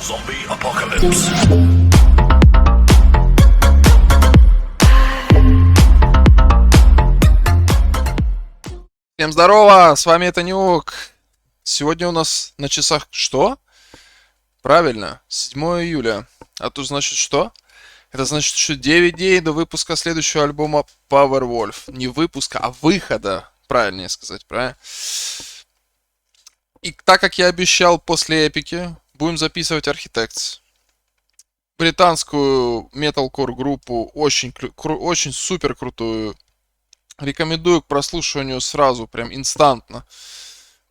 Zombie Apocalypse. Всем здорово, с вами это Нюк. Сегодня у нас на часах что? Правильно, 7 июля. А то значит что? Это значит, что 9 дней до выпуска следующего альбома Powerwolf. Не выпуска, а выхода. Правильнее сказать, правильно? И так как я обещал после эпики, будем записывать Architects. Британскую металкор группу, очень супер крутую. Рекомендую к прослушиванию сразу, прям инстантно.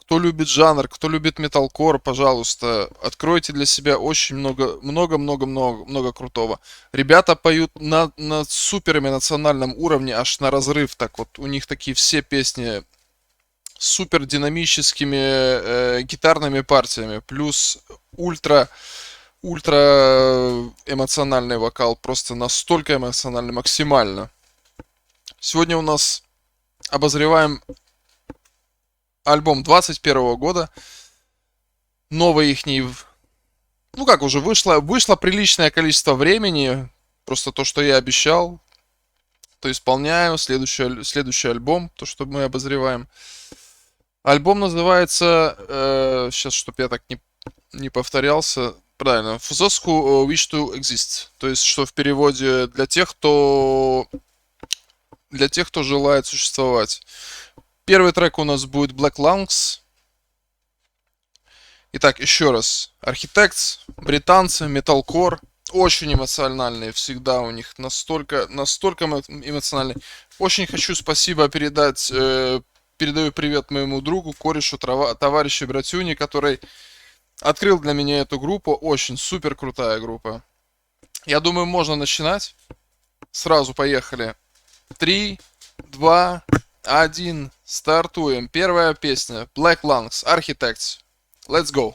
Кто любит жанр, кто любит металкор, пожалуйста, откройте для себя очень много крутого. Ребята поют на супер эмоциональном уровне, аж на разрыв. Так вот, у них такие все песни супер динамическими гитарными партиями, плюс ультра эмоциональный вокал, просто настолько эмоциональный, максимально. Сегодня у нас обозреваем альбом 21 года. Новый ихний... Ну как уже, вышло приличное количество времени. Просто то, что я обещал, то исполняю. Следующий альбом, то, что мы обозреваем. Альбом называется... сейчас, чтобы я так не повторялся. Правильно. For those who wish to exist. То есть, что в переводе для тех, кто желает существовать. Первый трек у нас будет Black Lungs. Итак, еще раз. Architects, британцы, металкор. Очень эмоциональные всегда у них. Настолько эмоциональные. Очень хочу спасибо передать. Передаю привет моему другу, корешу, товарищу Братюне, который открыл для меня эту группу. Очень супер крутая группа. Я думаю, можно начинать. Сразу поехали. 3, 2, 1. Стартуем. Первая песня. Black Lungs, Architects. Let's go.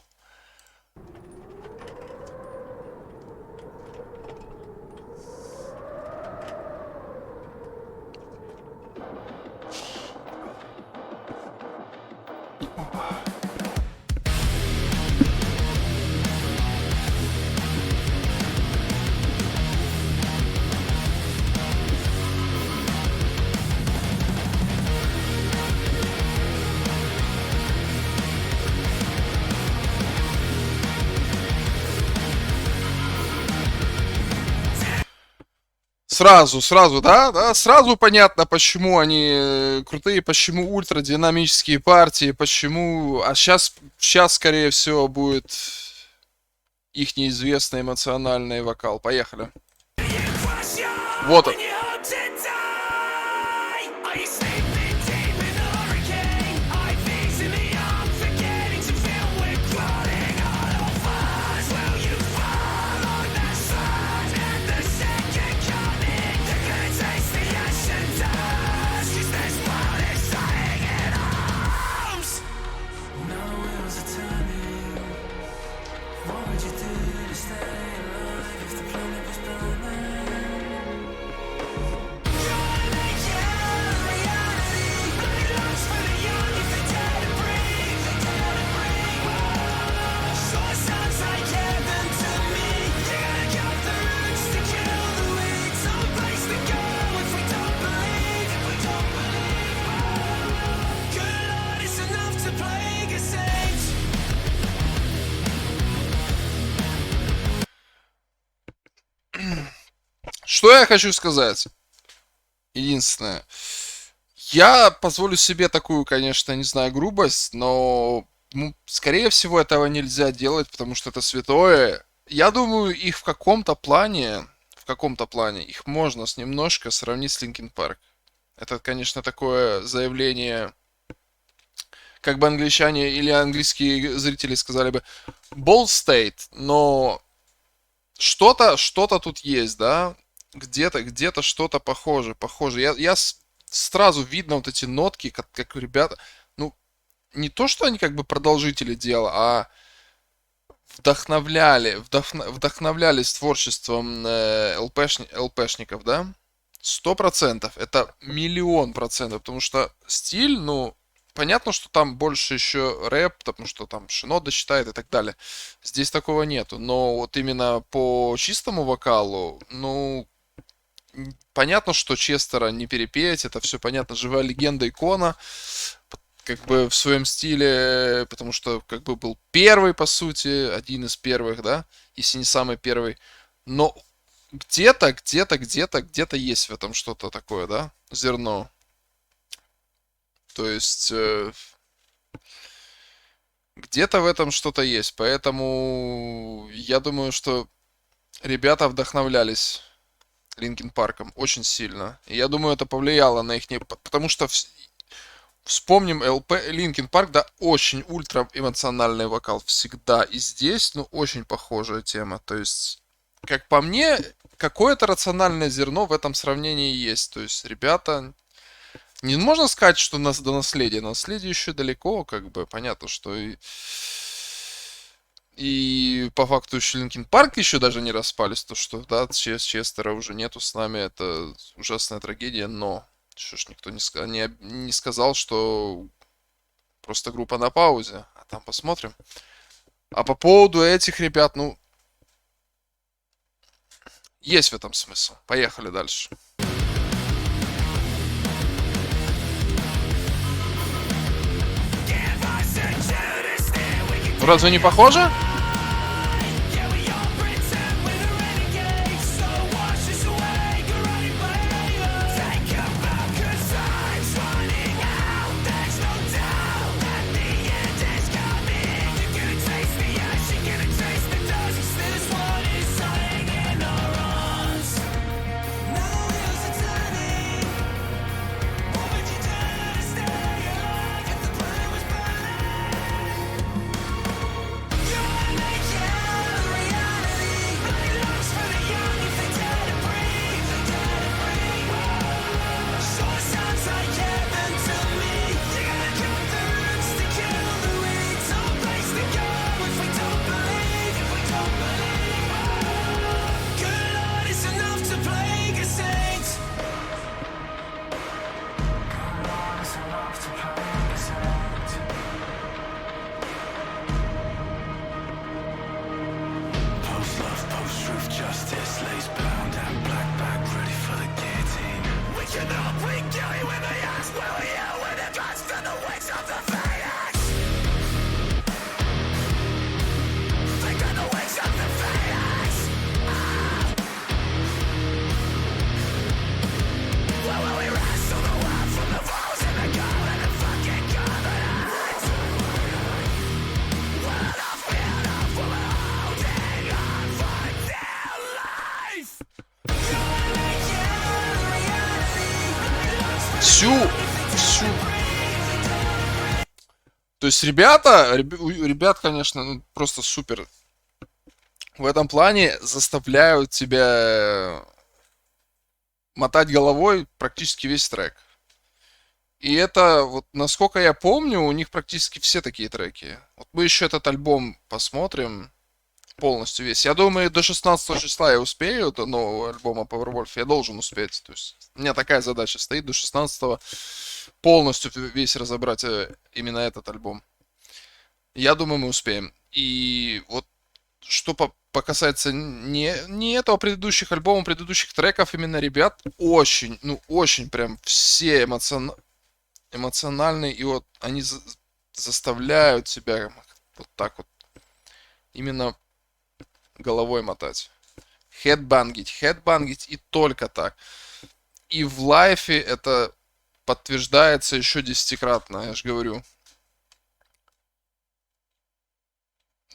Сразу, да, сразу понятно, почему они крутые, почему ультрадинамические партии, почему... А сейчас, скорее всего, будет их неизвестный эмоциональный вокал. Поехали. Вот он. Что я хочу сказать? Единственное. Я позволю себе такую, конечно, не знаю, грубость, но, скорее всего, этого нельзя делать, потому что это святое. Я думаю, их в каком-то плане, их можно немножко сравнить с Linkin Park. Это, конечно, такое заявление, как бы англичане или английские зрители сказали бы, bold state, но что-то тут есть, да? Где-то что-то похоже. Я сразу видно вот эти нотки, как ребята, ну, не то, что они как бы продолжители дела, а вдохновлялись творчеством ЛПшников, да? 100%. Это 1000000%. Потому что стиль, ну, понятно, что там больше еще рэп, потому что там Шинода читает и так далее. Здесь такого нету. Но вот именно по чистому вокалу, ну, понятно, что Честера не перепеть, это все понятно, живая легенда, икона, как бы в своем стиле, потому что как бы был первый, по сути, один из первых, да, если не самый первый. Но где-то есть в этом что-то такое, да, зерно. То есть где-то в этом что-то есть. Поэтому я думаю, что ребята вдохновлялись Линкин Парком очень сильно. И я думаю, это повлияло на их... Потому что вспомним ЛП Линкин Парк, да, очень ультра эмоциональный вокал всегда. И здесь, ну, очень похожая тема. То есть, как по мне, какое-то рациональное зерно в этом сравнении есть. То есть, ребята, не можно сказать, что нас до наследия. Наследие еще далеко, как бы, понятно, что и по факту еще Линкин Парк еще даже не распались, то что, да, Честера уже нету с нами, это ужасная трагедия, но что ж никто не сказал, что просто группа на паузе, а там посмотрим. А по поводу этих ребят, ну, есть в этом смысл. Поехали дальше. Ну, разве не похоже? Всю. То есть у ребят, конечно, ну, просто супер. В этом плане заставляют тебя мотать головой практически весь трек. И это, вот насколько я помню, у них практически все такие треки. Вот мы еще этот альбом посмотрим полностью весь. Я думаю, до 16 числа я успею до нового альбома Powerwolf. Я должен успеть. То есть у меня такая задача стоит до 16 полностью весь разобрать именно этот альбом. Я думаю, мы успеем. И вот что по касается не этого предыдущих альбомов, предыдущих треков, именно ребят, очень, ну очень прям все эмоциональные, и вот они заставляют себя вот так вот именно головой мотать. Хедбангить и только так. И в лайфе это подтверждается еще десятикратно, я же говорю.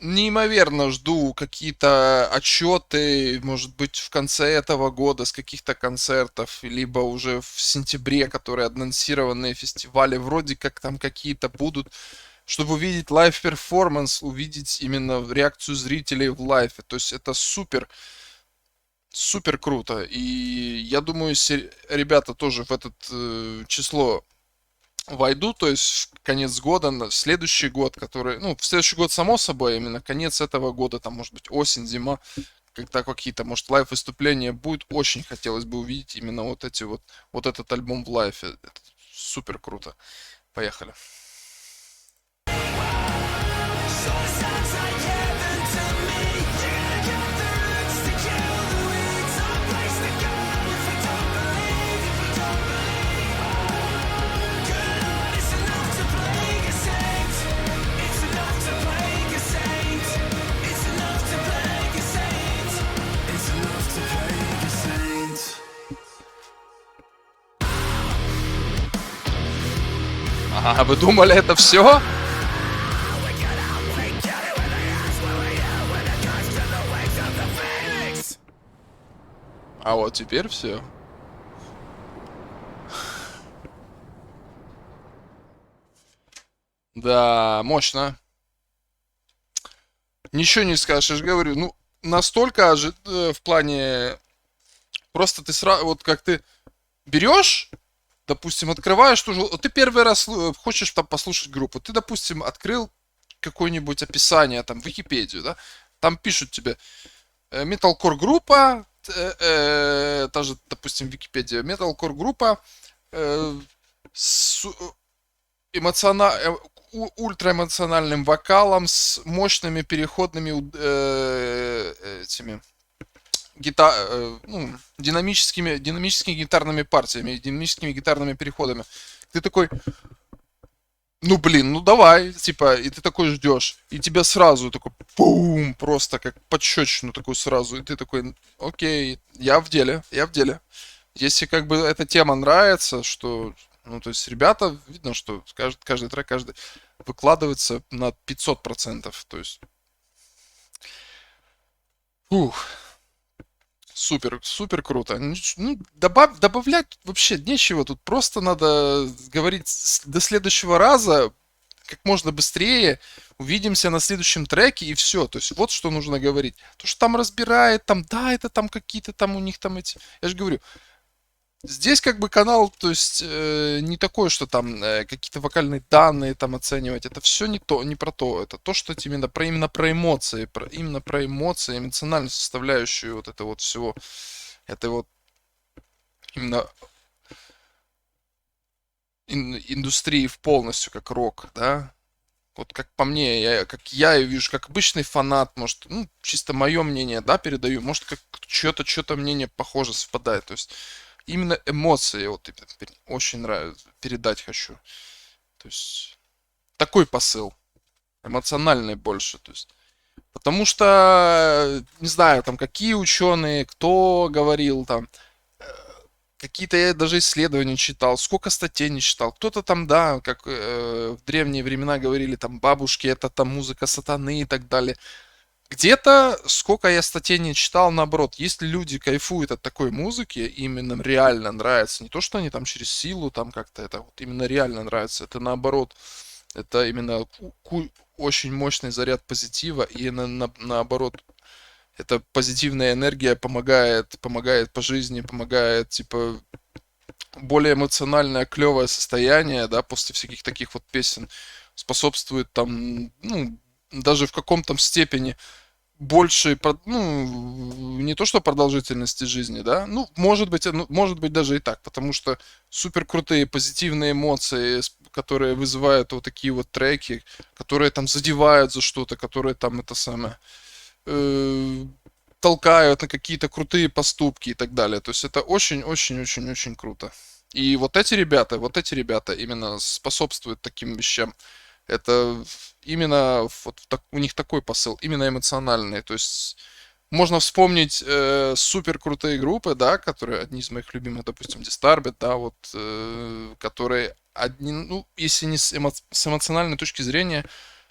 Неимоверно жду какие-то отчеты, может быть, в конце этого года с каких-то концертов, либо уже в сентябре, которые анонсированные фестивали, вроде как там какие-то будут, чтобы увидеть лайв-перформанс, увидеть именно реакцию зрителей в лайфе. То есть это супер, супер круто. И я думаю, ребята тоже в это число войду, то есть в конец года, на следующий год, который, ну, в следующий год само собой, именно конец этого года, там, может быть, осень, зима, когда какие-то, может, лайв-выступления будет, очень хотелось бы увидеть именно вот эти вот этот альбом в лайфе. Это супер круто. Поехали. А вы думали, это все? А вот теперь все. Да, мощно. Ничего не скажешь, я же говорю, ну, настолько в плане... Просто ты сразу, вот как ты берешь, допустим, открываешь тоже, вот ты первый раз хочешь там послушать группу, ты, допустим, открыл какое-нибудь описание, там, Википедию, да, там пишут тебе металкор группа, та допустим, Википедия, металкор группа, э, с ультраэмоциональным вокалом, с мощными переходными этими ну, динамическими гитарными партиями, динамическими гитарными переходами. Ты такой, ну блин, ну давай, типа, и ты такой ждешь, и тебя сразу такой бум, просто как подщечину такую сразу, и ты такой, окей, я в деле, я в деле. Если как бы эта тема нравится, что, ну то есть ребята, видно, что каждый трек, каждый выкладывается на 500%, то есть, ух, супер, супер круто. Ну, добавлять вообще нечего. Тут просто надо говорить до следующего раза как можно быстрее. Увидимся на следующем треке и все. То есть вот что нужно говорить. То, что там разбирает, там, да, это там какие-то там у них там эти... Я же говорю, здесь как бы канал, то есть не такой, что там какие-то вокальные данные там оценивать. Это все не то, не про то. Это то, что именно про эмоции, именно про эмоции, эмоциональную составляющую вот это вот всего. Это вот именно индустрии в полностью, как рок, да. Вот как по мне, как я ее вижу, как обычный фанат, может, ну, чисто мое мнение, да, передаю, может, как что-то мнение похоже совпадает. То есть именно эмоции вот очень нравится, передать хочу. То есть такой посыл, эмоциональный больше. То есть, потому что, не знаю, там какие ученые, кто говорил там, какие-то я даже исследования читал, сколько статей не читал. Кто-то там, да, как в древние времена говорили, там бабушки, это там музыка сатаны и так далее. Где-то, сколько я статей не читал, наоборот, если люди кайфуют от такой музыки, именно реально нравится, не то, что они там через силу там как-то, это вот именно реально нравится, это наоборот, это именно очень мощный заряд позитива, и наоборот, эта позитивная энергия помогает по жизни, помогает, типа, более эмоциональное, клевое состояние, да, после всяких таких вот песен, способствует там, ну, даже в каком-то степени большей, ну, не то что продолжительности жизни, да, ну, может быть даже и так, потому что супер крутые позитивные эмоции, которые вызывают вот такие вот треки, которые там задевают за что-то, которые там это самое, э, толкают на какие-то крутые поступки и так далее. То есть это очень-очень-очень-очень круто. И вот эти ребята именно способствуют таким вещам. Это именно вот у них такой посыл, именно эмоциональный. То есть можно вспомнить супер крутые группы, да, которые одни из моих любимых, допустим, Disturbed, да, вот, которые одни, ну, если не с эмоциональной точки зрения,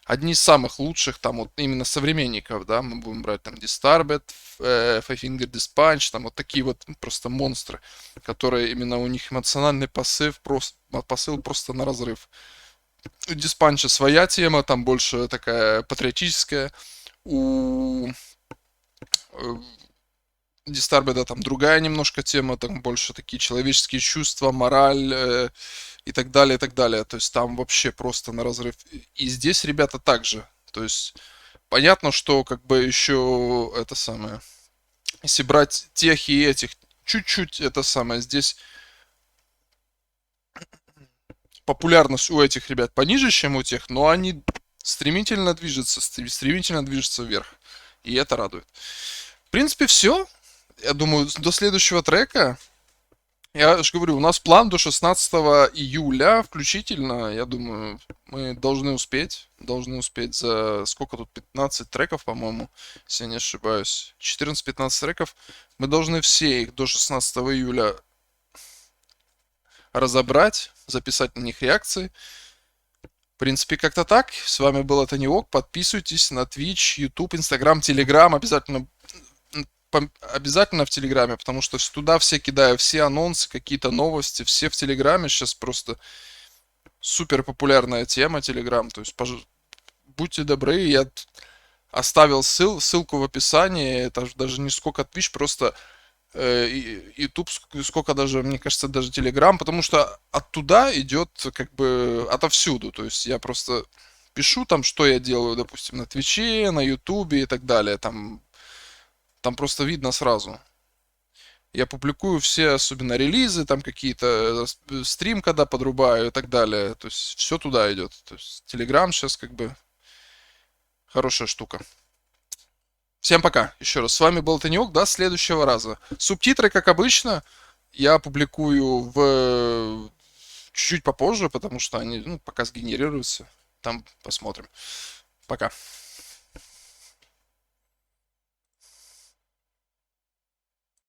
одни из самых лучших, там, вот, именно современников, да, мы будем брать, там, Disturbed, Five Finger Death Punch, там, вот такие вот просто монстры, которые именно у них эмоциональный посыл просто на разрыв. У Диспанча своя тема, там больше такая патриотическая, у Дистарбеда там другая немножко тема, там больше такие человеческие чувства, мораль и так далее, и так далее. То есть там вообще просто на разрыв. И здесь ребята также. То есть понятно, что как бы еще это самое, если брать тех и этих, чуть-чуть это самое, здесь популярность у этих ребят пониже, чем у тех, но они стремительно движутся вверх. И это радует. В принципе, все. Я думаю, до следующего трека. Я же говорю, у нас план до 16 июля включительно. Я думаю, мы должны успеть. Должны успеть за сколько тут? 15 треков, по-моему, если я не ошибаюсь. 14-15 треков. Мы должны все их до 16 июля разобрать, записать на них реакции. В принципе, как-то так. С вами был Это не ок. Подписывайтесь на Twitch, YouTube, Instagram, Telegram. Обязательно в Телеграме, потому что туда все кидаю, все анонсы, какие-то новости, все в Телеграме. Сейчас просто супер популярная тема Телеграм. То есть будьте добры, я оставил ссылку в описании. Это даже не сколько Twitch, просто YouTube, сколько даже, мне кажется, даже Telegram, потому что оттуда идет как бы отовсюду. То есть я просто пишу там, что я делаю, допустим, на Твиче, на Ютубе и так далее. Там просто видно сразу. Я публикую все, особенно релизы, там какие-то стрим, когда подрубаю и так далее. То есть все туда идет. То есть Telegram сейчас как бы хорошая штука. Всем пока. Еще раз. С вами был Танек. До следующего раза. Субтитры, как обычно, я публикую в чуть-чуть попозже, потому что они пока сгенерируются. Там посмотрим. Пока.